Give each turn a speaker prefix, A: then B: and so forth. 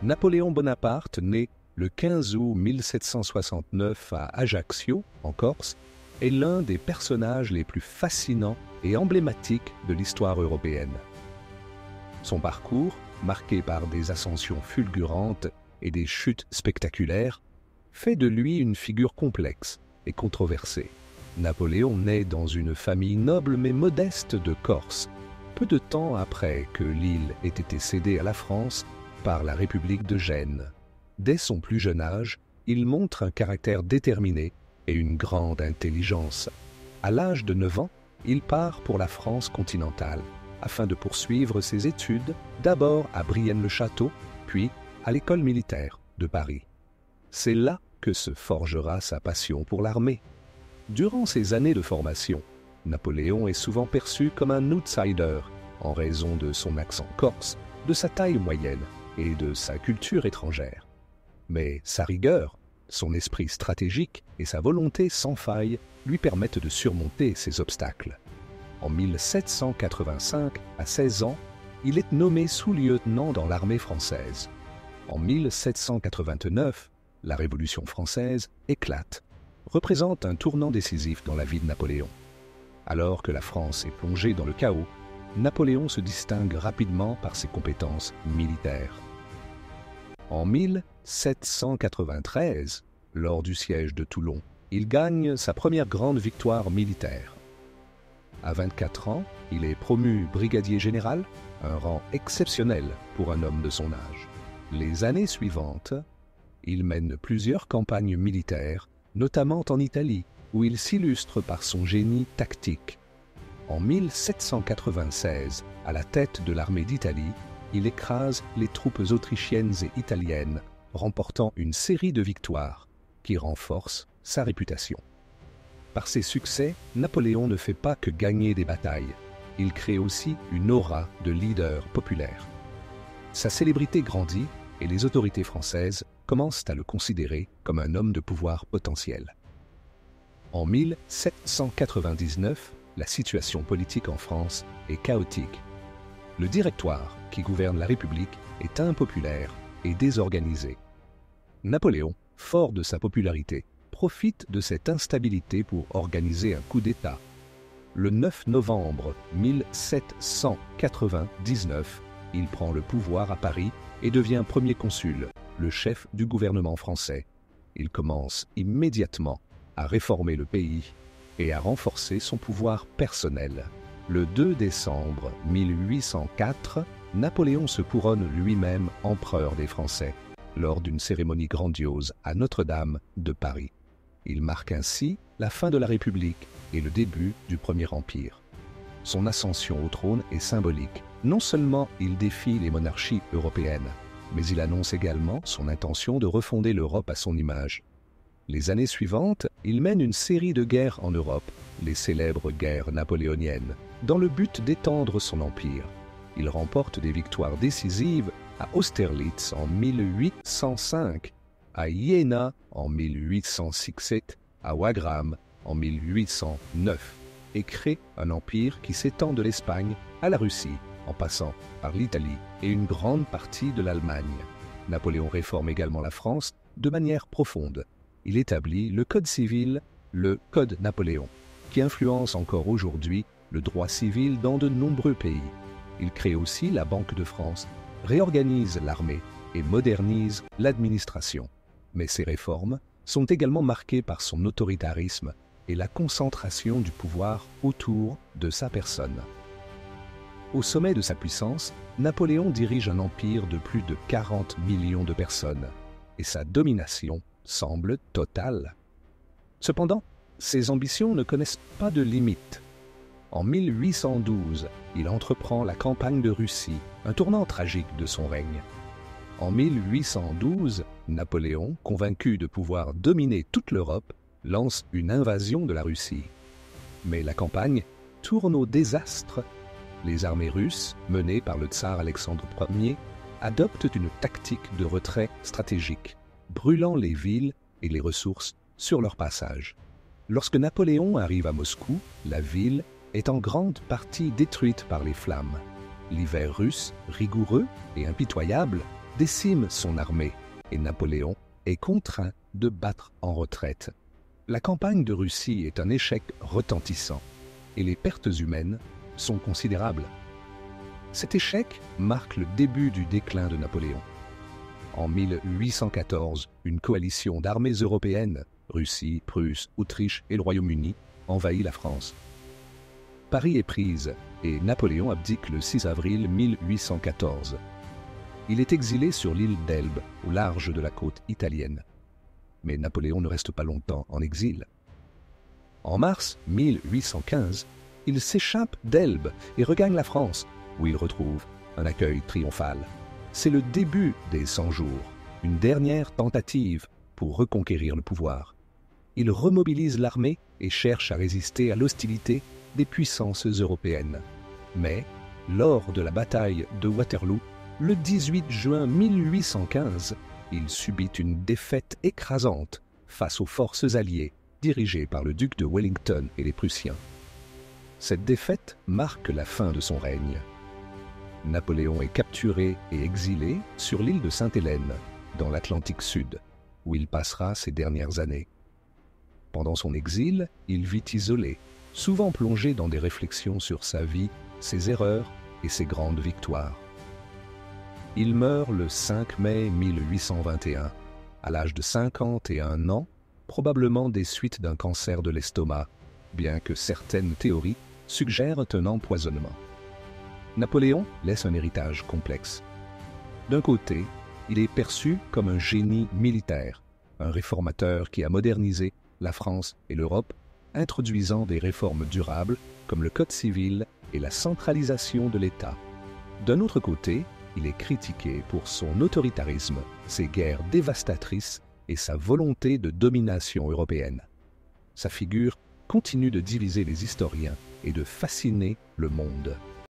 A: Napoléon Bonaparte, né le 15 août 1769 à Ajaccio, en Corse, est l'un des personnages les plus fascinants et emblématiques de l'histoire européenne. Son parcours, marqué par des ascensions fulgurantes et des chutes spectaculaires, fait de lui une figure complexe et controversée. Napoléon naît dans une famille noble mais modeste de Corse, peu de temps après que l'île ait été cédée à la France par la République de Gênes. Dès son plus jeune âge, il montre un caractère déterminé et une grande intelligence. À l'âge de 9 ans, il part pour la France continentale, afin de poursuivre ses études d'abord à Brienne-le-Château, puis à l'école militaire de Paris. C'est là que se forgera sa passion pour l'armée. Durant ces années de formation, Napoléon est souvent perçu comme un outsider en raison de son accent corse, de sa taille moyenne et de sa culture étrangère. Mais sa rigueur, son esprit stratégique et sa volonté sans faille lui permettent de surmonter ces obstacles. En 1785, à 16 ans, il est nommé sous-lieutenant dans l'armée française. En 1789, la Révolution française éclate, représente un tournant décisif dans la vie de Napoléon. Alors que la France est plongée dans le chaos, Napoléon se distingue rapidement par ses compétences militaires. En 1793, lors du siège de Toulon, il gagne sa première grande victoire militaire. À 24 ans, il est promu brigadier général, un rang exceptionnel pour un homme de son âge. Les années suivantes, il mène plusieurs campagnes militaires, notamment en Italie, où il s'illustre par son génie tactique. En 1796, à la tête de l'armée d'Italie, il écrase les troupes autrichiennes et italiennes, remportant une série de victoires qui renforcent sa réputation. Par ses succès, Napoléon ne fait pas que gagner des batailles, il crée aussi une aura de leader populaire. Sa célébrité grandit et les autorités françaises commencent à le considérer comme un homme de pouvoir potentiel. En 1799, la situation politique en France est chaotique. Le Directoire, qui gouverne la République, est impopulaire et désorganisé. Napoléon, fort de sa popularité, profite de cette instabilité pour organiser un coup d'État. Le 9 novembre 1799, il prend le pouvoir à Paris et devient premier consul, le chef du gouvernement français. Il commence immédiatement à réformer le pays et à renforcer son pouvoir personnel. Le 2 décembre 1804, Napoléon se couronne lui-même empereur des Français lors d'une cérémonie grandiose à Notre-Dame de Paris. Il marque ainsi la fin de la République et le début du Premier Empire. Son ascension au trône est symbolique. Non seulement il défie les monarchies européennes, mais il annonce également son intention de refonder l'Europe à son image. Les années suivantes, il mène une série de guerres en Europe, les célèbres guerres napoléoniennes, dans le but d'étendre son empire. Il remporte des victoires décisives à Austerlitz en 1805, à Iéna en 1806, à Wagram en 1809, et crée un empire qui s'étend de l'Espagne à la Russie, en passant par l'Italie et une grande partie de l'Allemagne. Napoléon réforme également la France de manière profonde. Il établit le Code civil, le Code Napoléon, qui influence encore aujourd'hui le droit civil dans de nombreux pays. Il crée aussi la Banque de France, réorganise l'armée et modernise l'administration. Mais ces réformes sont également marquées par son autoritarisme et la concentration du pouvoir autour de sa personne. Au sommet de sa puissance, Napoléon dirige un empire de plus de 40 millions de personnes, et sa domination semble totale. Cependant, ses ambitions ne connaissent pas de limite. En 1812, il entreprend la campagne de Russie, un tournant tragique de son règne. En 1812, Napoléon, convaincu de pouvoir dominer toute l'Europe, lance une invasion de la Russie. Mais la campagne tourne au désastre. Les armées russes, menées par le tsar Alexandre Ier, adoptent une tactique de retrait stratégique, brûlant les villes et les ressources sur leur passage. Lorsque Napoléon arrive à Moscou, la ville est en grande partie détruite par les flammes. L'hiver russe, rigoureux et impitoyable, décime son armée et Napoléon est contraint de battre en retraite. La campagne de Russie est un échec retentissant et les pertes humaines sont considérables. Cet échec marque le début du déclin de Napoléon. En 1814, une coalition d'armées européennes, Russie, Prusse, Autriche et le Royaume-Uni, envahit la France. Paris est prise et Napoléon abdique le 6 avril 1814. Il est exilé sur l'île d'Elbe, au large de la côte italienne. Mais Napoléon ne reste pas longtemps en exil. En mars 1815, il s'échappe d'Elbe et regagne la France, où il retrouve un accueil triomphal. C'est le début des 100 jours, une dernière tentative pour reconquérir le pouvoir. Il remobilise l'armée et cherche à résister à l'hostilité des puissances européennes. Mais, lors de la bataille de Waterloo, le 18 juin 1815, il subit une défaite écrasante face aux forces alliées dirigées par le duc de Wellington et les Prussiens. Cette défaite marque la fin de son règne. Napoléon est capturé et exilé sur l'île de Sainte-Hélène, dans l'Atlantique Sud, où il passera ses dernières années. Pendant son exil, il vit isolé, souvent plongé dans des réflexions sur sa vie, ses erreurs et ses grandes victoires. Il meurt le 5 mai 1821, à l'âge de 51 ans, probablement des suites d'un cancer de l'estomac, bien que certaines théories suggèrent un empoisonnement. Napoléon laisse un héritage complexe. D'un côté, il est perçu comme un génie militaire, un réformateur qui a modernisé la France et l'Europe, introduisant des réformes durables comme le Code civil et la centralisation de l'État. D'un autre côté, il est critiqué pour son autoritarisme, ses guerres dévastatrices et sa volonté de domination européenne. Sa figure continue de diviser les historiens et de fasciner le monde.